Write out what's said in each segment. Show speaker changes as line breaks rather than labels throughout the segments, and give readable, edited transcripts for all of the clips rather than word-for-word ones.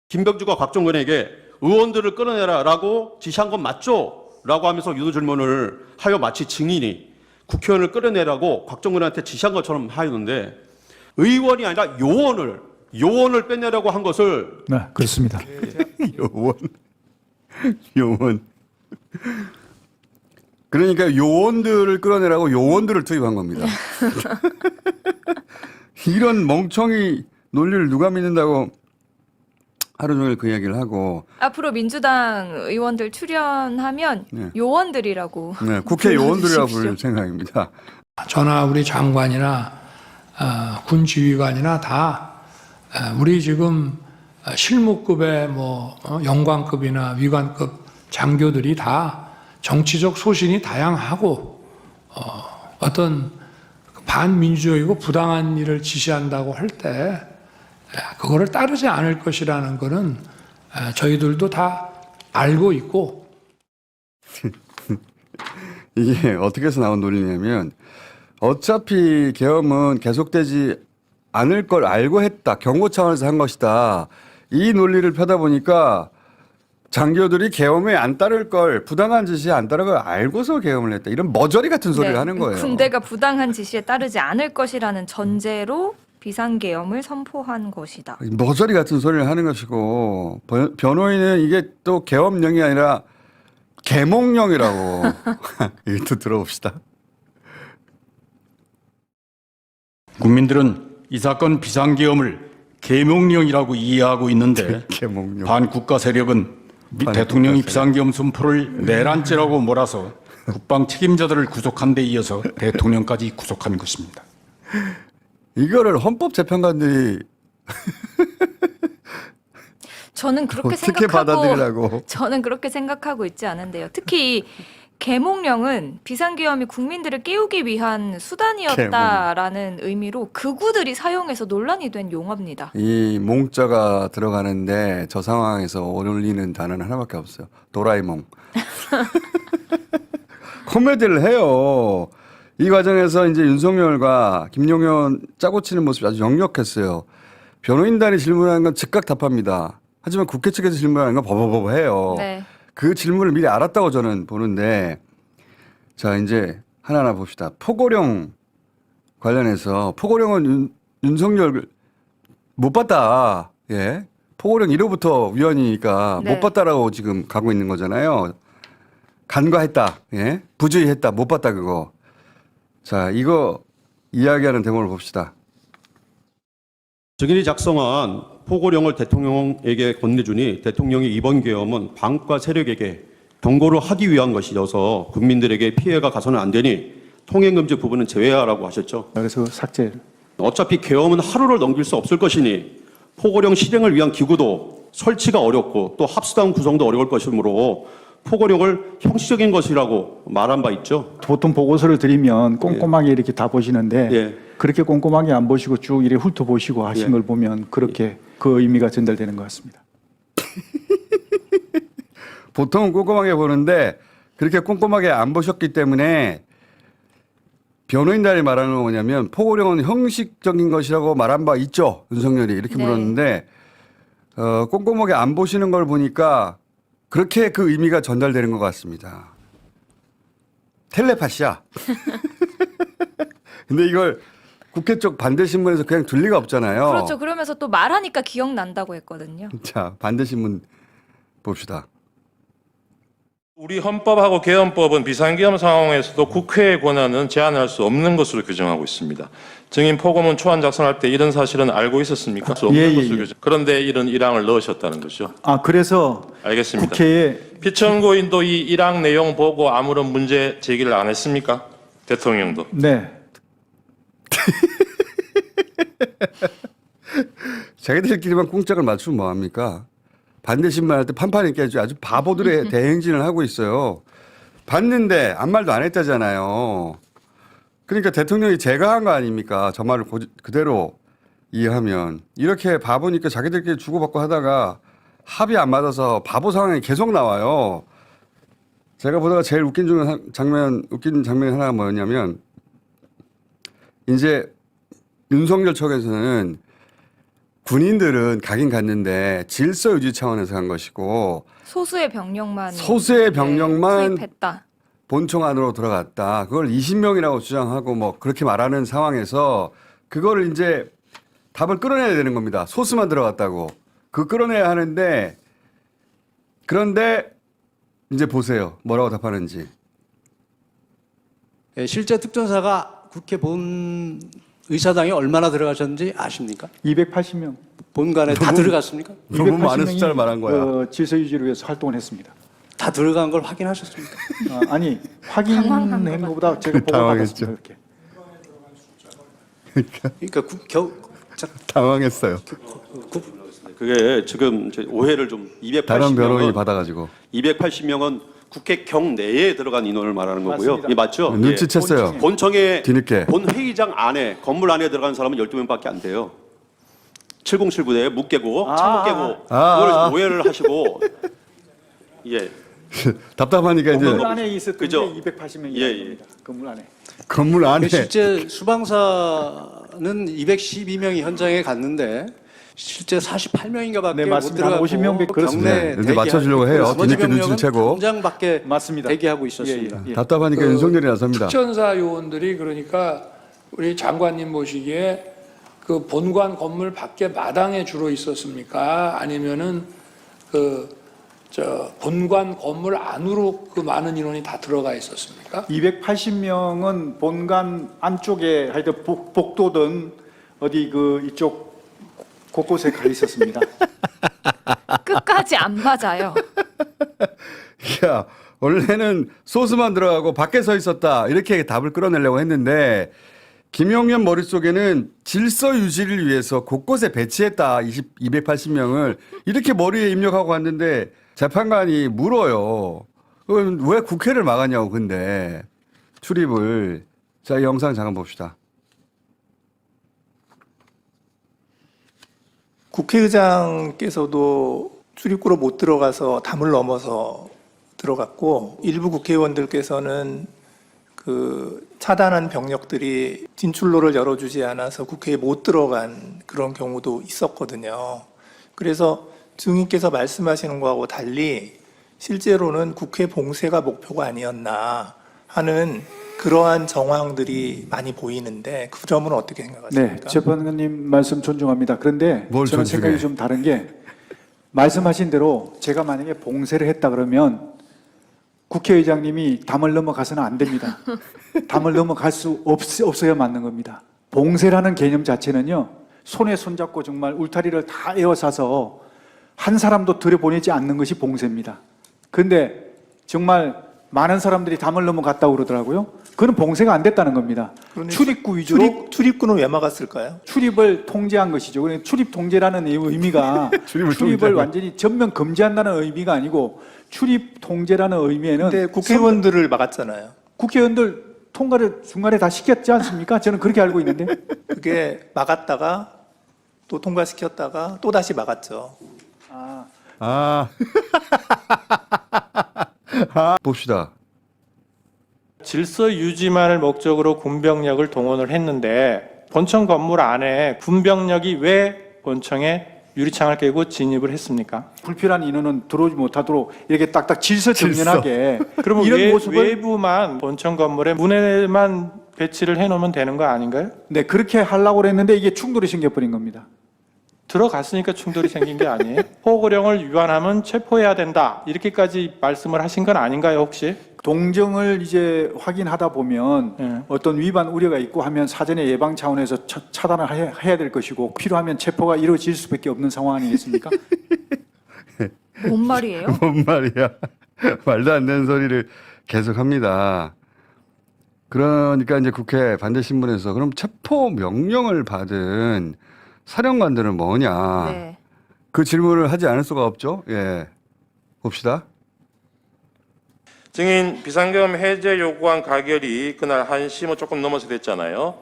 김병주가 곽종근에게 의원들을 끌어내라라고 지시한 건 맞죠? 라고 하면서 유도 질문을 하여 마치 증인이 국회의원을 끌어내라고 곽종근한테 지시한 것처럼 하였는데 의원이 아니라 요원을 빼내라고 한 것을
네, 그렇습니다.
요원. 그러니까 요원들을 끌어내라고 요원들을 투입한 겁니다. 이런 멍청이 논리를 누가 믿는다고 하루 종일 그 이야기를 하고.
앞으로 민주당 의원들 출연하면
네.
요원들이라고
네, 국회 요원들이라고
불러주십시오.
부를 생각입니다.
저나 우리 장관이나 군 지휘관이나 다 우리 지금 실무급의 영관급이나 위관급 장교들이 다 정치적 소신이 다양하고 어떤 반민주적이고 부당한 일을 지시한다고 할 때 그거를 따르지 않을 것이라는 거는 저희들도 다 알고 있고.
이게 어떻게 해서 나온 논리냐면 어차피 계엄은 계속되지 않을 걸 알고 했다. 경고 차원에서 한 것이다. 이 논리를 펴다 보니까 장교들이 계엄에 안 따를 걸, 부당한 지시에 안 따를 걸 알고서 계엄을 했다. 이런 머저리 같은 소리를
네,
하는 거예요.
군대가 부당한 지시에 따르지 않을 것이라는 전제로 비상계엄을 선포한 것이다.
머저리 같은 소리를 하는 것이고 변호인은 이게 또 계엄령이 아니라 계몽령이라고. 이것도 들어봅시다.
국민들은 이 사건 비상계엄을 계몽령이라고 이해하고 있는데
계몽령.
반국가 세력은 대통령이 비상계엄 선포를 내란죄라고 몰아서 국방 책임자들을 구속한 데 이어서 대통령까지 구속한 것입니다.
이거를 헌법재판관들이
저는 그렇게
어떻게 받아들이라고.
저는 그렇게 생각하고 있지 않은데요. 특히 계몽령은 비상계엄이 국민들을 깨우기 위한 수단이었다라는 의미로 극우들이 사용해서 논란이 된 용어입니다.
이 몽자가 들어가는데 저 상황에서 어울리는 단어는 하나밖에 없어요. 도라에몽. 코미디를 해요. 이 과정에서 이제 윤석열과 김용현 짜고 치는 모습이 아주 역력했어요. 변호인단이 질문하는 건 즉각 답합니다. 하지만 국회 측에서 질문하는 건 버버버버 해요.
네.
그 질문을 미리 알았다고 저는 보는데, 자 이제 하나하나 봅시다. 포고령 관련해서 포고령은 윤석열 못 봤다. 예, 포고령 1호부터 위헌이니까
네.
못 봤다라고 지금 가고 있는 거잖아요. 간과했다. 예, 부주의했다. 못 봤다 그거. 자 이거 이야기하는 대목을 봅시다.
증인이 작성한 포고령을 대통령에게 건네주니 대통령이 이번 계엄은 반국가 세력에게 경고를 하기 위한 것이어서 국민들에게 피해가 가서는 안 되니 통행금지 부분은 제외하라고 하셨죠.
그래서 삭제를.
어차피 계엄은 하루를 넘길 수 없을 것이니 포고령 실행을 위한 기구도 설치가 어렵고 또 합수당 구성도 어려울 것이므로 포고령을 형식적인 것이라고 말한 바 있죠.
보통 보고서를 드리면 꼼꼼하게 이렇게 다 보시는데
예.
그렇게 꼼꼼하게 안 보시고 쭉 이렇게 훑어보시고 하신
예.
걸 보면 그렇게 그 의미가 전달되는 것 같습니다.
보통은 꼼꼼하게 보는데 그렇게 꼼꼼하게 안 보셨기 때문에 변호인단이 말하는 건 뭐냐면 포고령은 형식적인 것이라고 말한 바 있죠. 윤석열이 이렇게
네.
물었는데 꼼꼼하게 안 보시는 걸 보니까 그렇게 그 의미가 전달되는 것 같습니다. 텔레파시야. 근데 이걸 국회 쪽 반대신문에서 그냥 둘 리가 없잖아요.
그렇죠. 그러면서 또 말하니까 기억난다고 했거든요.
자, 반대신문 봅시다.
우리 헌법하고 계엄법은 비상계엄 상황에서도 국회의 권한은 제한할 수 없는 것으로 규정하고 있습니다. 증인 포고문 초안 작성할 때 이런 사실은 알고 있었습니까?
예.
그런데 이런 일항을 넣으셨다는 거죠.
그래서
알겠습니다.
국회에
피청구인도 이 일항 내용 보고 아무런 문제 제기를 안 했습니까? 대통령도.
네.
자기들끼리만 꽁짝을 맞추면 뭐합니까? 반대신문 할 때 판판이 깨지고 아주 바보들의 대행진을 하고 있어요. 봤는데 아무 말도 안 했다잖아요. 그러니까 대통령이 제가 한 거 아닙니까? 저 말을 그대로 이해하면. 이렇게 바보니까 자기들끼리 주고받고 하다가 합이 안 맞아서 바보 상황이 계속 나와요. 제가 보다가 제일 웃긴 장면이 하나가 뭐였냐면 이제 윤석열 측에서는 군인들은 가긴 갔는데 질서 유지 차원에서 간 것이고
소수의 병력만
소수의 병력만
투입했다.
본청 안으로 들어갔다. 그걸 20명이라고 주장하고 뭐 그렇게 말하는 상황에서 그거를 이제 답을 끌어내야 되는 겁니다. 소수만 들어갔다고. 그 끌어내야 하는데 그런데 이제 보세요. 뭐라고 답하는지.
예, 실제 특전사가 국회 본 의사당에 얼마나 들어가셨는지 아십니까?
280명.
본관에 다 들어갔습니까?
너무 많은 숫자를 말한 거야.
질서 유지를 위해서 활동을 했습니다.
다 들어간 걸 확인하셨습니까?
아니 확인한 것보다 제가 보고
당황했죠.
받았습니다. 이렇게.
그러니까
당황했어요.
그게 지금 이제 오해를 좀
다른 변호인이
280명은
받아가지고
280명은 국회 경내에 들어간 인원을 말하는 거고요.
맞습니다.
이 맞죠?
눈치챘어요.
예. 본청에
뒤늦게.
본 회의장 안에 건물 안에 들어간 사람은 12명밖에 안 돼요. 707부대에 묵 깨고 창문 깨고 그걸 오해를 하시고 예.
답답하니까 이제
건물 안에 있었던
그죠?
게 280명이랍니다.
예, 예.
건물 안에.
건물 안에
실제 수방사는 212명이 현장에 갔는데 실제 48명인가밖에
네,
못
맞습니다.
들어가고
50명 밖에 그렇습니다.
경내
이제 맞춰주려고 해요.
나머지
뒤늦게 눈치를
병력은
채고.
현장 밖에
맞습니다.
대기하고 있었습니다.
예.
답답하니까 윤석열이 나섭니다.
특전사 요원들이 그러니까 우리 장관님 보시기에 그 본관 건물 밖에 마당에 주로 있었습니까? 아니면은 본관 건물 안으로 그 많은 인원이 다 들어가 있었습니까?
280명은 본관 안쪽에 하여튼 복도든 어디 그 이쪽 곳곳에 가 있었습니다.
끝까지 안 맞아요.
야, 원래는 소수만 들어가고 밖에 서 있었다. 이렇게 답을 끌어내려고 했는데 김용현 머릿속에는 질서 유지를 위해서 곳곳에 배치했다. 280명을 이렇게 머리에 입력하고 갔는데 재판관이 물어요. 그건 왜 국회를 막았냐고 근데 출입을. 자, 이 영상 잠깐 봅시다.
국회의장께서도 출입구로 못 들어가서 담을 넘어서 들어갔고 일부 국회의원들께서는 그 차단한 병력들이 진출로를 열어주지 않아서 국회에 못 들어간 그런 경우도 있었거든요. 그래서 증인께서 말씀하시는 거하고 달리 실제로는 국회 봉쇄가 목표가 아니었나 하는 그러한 정황들이 많이 보이는데 그 점은 어떻게 생각하십니까?
네, 재판관님 말씀 존중합니다. 그런데
뭘
저는
존중해?
생각이 좀 다른 게 말씀하신 대로 제가 만약에 봉쇄를 했다 그러면 국회의장님이 담을 넘어가서는 안 됩니다. 담을 넘어갈 수 없어야 맞는 겁니다. 봉쇄라는 개념 자체는요, 손에 손잡고 정말 울타리를 다 에워싸서 한 사람도 들여보내지 않는 것이 봉쇄입니다. 그런데 정말 많은 사람들이 담을 넘어갔다고 그러더라고요. 그건 봉쇄가 안 됐다는 겁니다.
그런데
출입구 위주로
출입구는 왜 막았을까요?
출입을 통제한 것이죠. 그러니까 출입 통제라는 의미가
출입을
출입을
통제하고.
완전히 전면 금지한다는 의미가 아니고 출입 통제라는 의미에는
근데 국회의원들을 막았잖아요.
국회의원들 통과를 중간에 다 시켰지 않습니까? 저는 그렇게 알고 있는데.
그게 막았다가 또 통과시켰다가 또 다시 막았죠.
봅시다.
질서 유지만을 목적으로 군병력을 동원을 했는데 본청 건물 안에 군병력이 왜 본청에 유리창을 깨고 진입을 했습니까?
불필요한 인원은 들어오지 못하도록 이렇게 딱딱 질서정연하게
그러면
이런 모습을
외부만 본청 건물에 문에만 배치를 해놓으면 되는 거 아닌가요?
네, 그렇게 하려고 그랬는데 이게 충돌이 생겨버린 겁니다.
들어갔으니까 충돌이 생긴 게 아니에요? 포고령을 위반하면 체포해야 된다 이렇게까지 말씀을 하신 건 아닌가요 혹시?
동정을 이제 확인하다 보면
네.
어떤 위반 우려가 있고 하면 사전에 예방 차원에서 차단을 해야 될 것이고 필요하면 체포가 이루어질 수밖에 없는 상황 아니겠습니까?
뭔 말이에요?
뭔 말이야. 말도 안 되는 소리를 계속합니다. 그러니까 이제 국회 반대신문에서 그럼 체포 명령을 받은 사령관들은 뭐냐.
네.
그 질문을 하지 않을 수가 없죠. 예. 봅시다.
증인 비상계엄 해제 요구안 가결이 그날 1시 뭐 조금 넘어서 됐잖아요.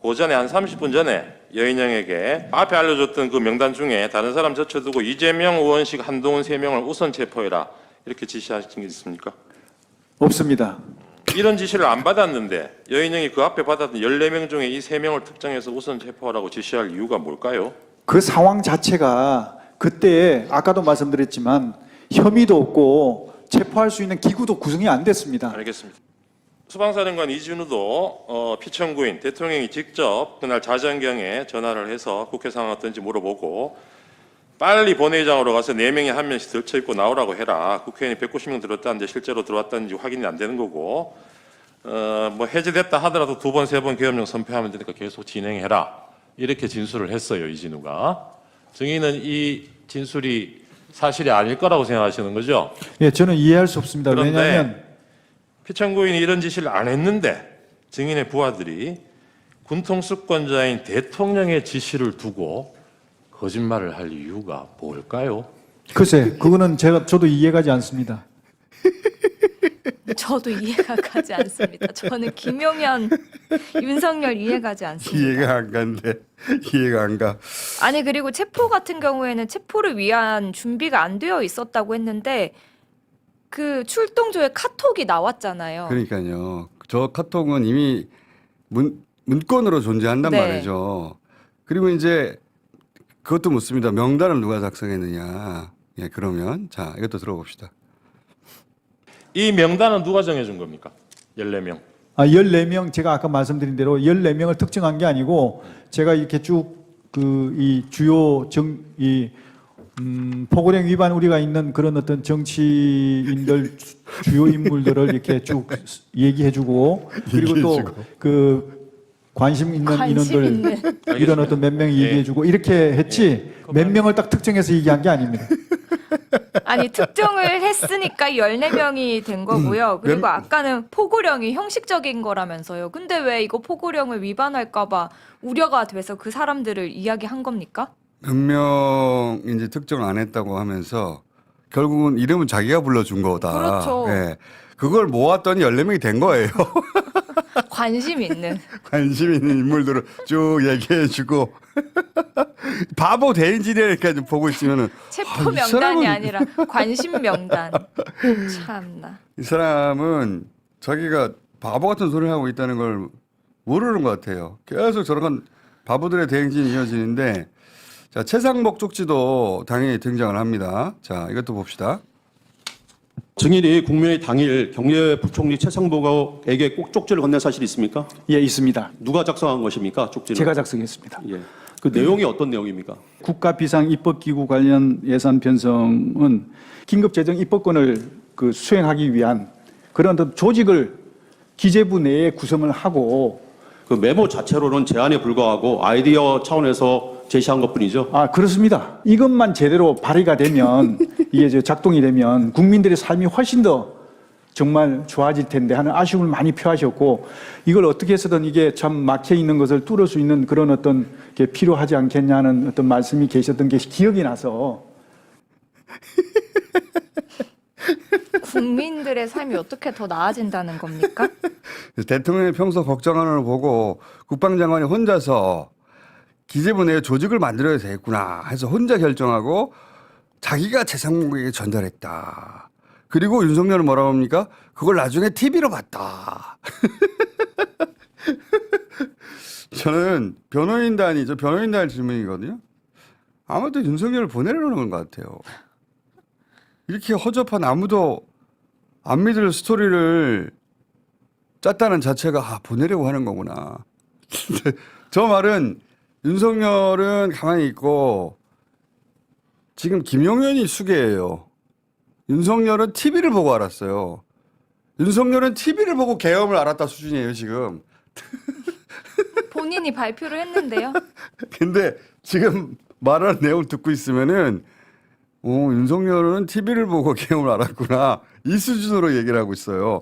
그 전에 한 30분 전에 여인영에게 앞에 알려줬던 그 명단 중에 다른 사람 젖혀두고 이재명, 우원식, 한동훈 3명을 우선 체포해라 이렇게 지시하신 게 있습니까?
없습니다.
이런 지시를 안 받았는데 여인영이 그 앞에 받았던 14명 중에 이 3명을 특정해서 우선 체포하라고 지시할 이유가 뭘까요?
그 상황 자체가 그때 아까도 말씀드렸지만 혐의도 없고 체포할 수 있는 기구도 구성이 안 됐습니다.
알겠습니다. 수방사령관 이진우도 피청구인 대통령이 직접 그날 자정경에 전화를 해서 국회 상황 어떤지 물어보고 빨리 본회의장으로 가서 4명이 한 명씩 들쳐입고 나오라고 해라. 국회의원이 190명 들었다는데 실제로 들어왔다는지 확인이 안 되는 거고 뭐 해제됐다 하더라도 2번, 3번 계엄령 선포하면 되니까 계속 진행해라. 이렇게 진술을 했어요. 이진우가. 증인은 이 진술이 사실이 아닐 거라고 생각하시는 거죠?
예, 저는 이해할 수 없습니다.
그런데
왜냐하면
피청구인이 이런 지시를 안 했는데 증인의 부하들이 군통수권자인 대통령의 지시를 두고 거짓말을 할 이유가 뭘까요?
글쎄, 그거는 저도 이해가지 않습니다.
저도 이해가 가지 않습니다. 저는 김용현, 윤석열 이해가지 않습니다.
이해가 안 간대. 이해가 안 가.
아니 그리고 체포 같은 경우에는 체포를 위한 준비가 안 되어 있었다고 했는데 그 출동조에 카톡이 나왔잖아요.
그러니까요. 저 카톡은 이미 문건으로 존재한단
네.
말이죠. 그리고 이제 그것도 묻습니다. 명단을 누가 작성했느냐. 예, 그러면 자, 이것도 들어봅시다.
이 명단은 누가 정해준 겁니까? 14명.
14명 제가 아까 말씀드린 대로 14명을 특정한 게 아니고 제가 이렇게 쭉 이 주요 포고령 위반 우리가 있는 그런 어떤 정치인들 주요 인물들을 이렇게 쭉 얘기해주고 그리고 또 그 관심 있는 인원들 이런 어떤 몇 명이 얘기해주고 이렇게 했지 몇 명을 딱 특정해서 얘기한 게 아닙니다.
아니 특정을 했으니까 14명이 된 거고요. 그리고 아까는 포고령이 형식적인 거라면서요. 근데 왜 이거 포고령을 위반할까 봐 우려가 돼서 그 사람들을 이야기한 겁니까?
몇 명 이제 특정 안 했다고 하면서 결국은 이름은 자기가 불러준 거다.
그렇죠.
예. 그걸 모았더니 14명이 된 거예요.
관심 있는.
관심 있는 인물들을 쭉 얘기해주고 바보 대인지리니까 좀 보고 있으면은
체포
이
명단이
사람은-
아니라 관심 명단. 참나.
이 사람은 자기가 바보 같은 소리를 하고 있다는 걸 모르는 것 같아요. 계속 저런 바보들의 대행진이 이어지는데 자, 최상목 쪽지도 당연히 등장을 합니다. 자, 이것도 봅시다.
증인이 국무회의 당일 경제부총리 최상복에게 꼭 쪽지를 건넨 사실이 있습니까?
예, 있습니다.
누가 작성한 것입니까? 쪽지를?
제가 작성했습니다.
예. 그 내용이 어떤 내용입니까?
국가 비상 입법기구 관련 예산 편성은 긴급 재정 입법권을 수행하기 위한 그런 어떤 조직을 기재부 내에 구성을 하고
그 메모 자체로는 제안에 불과하고 아이디어 차원에서 제시한 것뿐이죠.
그렇습니다. 이것만 제대로 발의가 되면 이게 작동이 되면 국민들의 삶이 훨씬 더 정말 좋아질 텐데 하는 아쉬움을 많이 표하셨고 이걸 어떻게 해서든 이게 참 막혀 있는 것을 뚫을 수 있는 그런 어떤 게 필요하지 않겠냐는 어떤 말씀이 계셨던 게 기억이 나서
국민들의 삶이 어떻게 더 나아진다는 겁니까?
대통령이 평소 걱정하는 걸 보고 국방장관이 혼자서 기재부 내에 조직을 만들어야 되겠구나 해서 혼자 결정하고 자기가 최상목에게 전달했다. 그리고 윤석열은 뭐라고 합니까? 그걸 나중에 TV로 봤다. 저는 변호인단 질문이거든요. 아무도 윤석열을 보내려는 것 같아요. 이렇게 허접한 아무도 안 믿을 스토리를 짰다는 자체가 보내려고 하는 거구나. 저 말은 윤석열은 가만히 있고 지금 김용현이 수괴예요. 윤석열은 TV를 보고 알았어요. 윤석열은 TV를 보고 계엄을 알았다 수준이에요, 지금.
본인이 발표를 했는데요.
근데 지금 말하는 내용을 듣고 있으면은 윤석열은 TV를 보고 계엄을 알았구나. 이 수준으로 얘기를 하고 있어요.